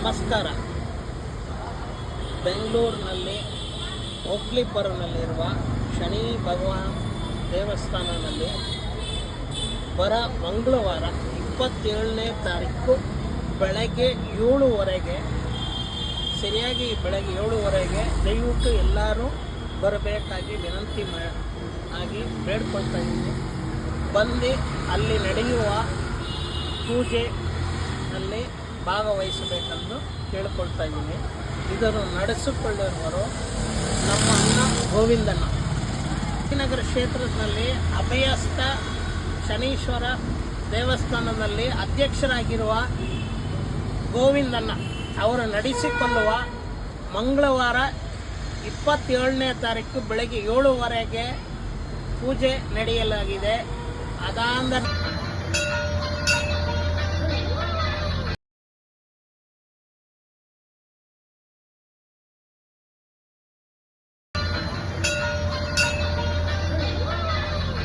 ನಮಸ್ಕಾರ. ಬೆಂಗಳೂರಿನಲ್ಲಿ ಓಕ್ಲಿಪುರನಲ್ಲಿರುವ ಶನಿ ಭಗವಾನ್ ದೇವಸ್ಥಾನದಲ್ಲಿ ಮಂಗಳವಾರ 27ನೇ ತಾರೀಕು ಬೆಳಗ್ಗೆ 7:30 ಸರಿಯಾಗಿ ಬೆಳಗ್ಗೆ 7:30 ದಯವಿಟ್ಟು ಎಲ್ಲರೂ ಬರಬೇಕಾಗಿ ವಿನಂತಿ ಆಗಿ ಬೇಡ್ಕೊಳ್ತಾ ಇದ್ದೀನಿ. ಬಂದು ಅಲ್ಲಿ ನಡೆಯುವ ಪೂಜೆಯಲ್ಲಿ ಭಾಗವಹಿಸಬೇಕೆಂದು ಕೇಳಿಕೊಳ್ತಾ ಇದ್ದೀನಿ. ಇದನ್ನು ನಡೆಸಿಕೊಳ್ಳುವವರು ನಮ್ಮ ಅಣ್ಣ ಗೋವಿಂದಣ್ಣ. ನಗರ ಕ್ಷೇತ್ರದಲ್ಲಿ ಅಭಯಸ್ಥ ಶನೀಶ್ವರ ದೇವಸ್ಥಾನದಲ್ಲಿ ಅಧ್ಯಕ್ಷರಾಗಿರುವ ಗೋವಿಂದಣ್ಣ ಅವರು ನಡೆಸಿಕೊಳ್ಳುವ ಮಂಗಳವಾರ 27ನೇ ತಾರೀಕು ಬೆಳಗ್ಗೆ 7:30 ಪೂಜೆ ನಡೆಯಲಾಗಿದೆ. ಅದಾದ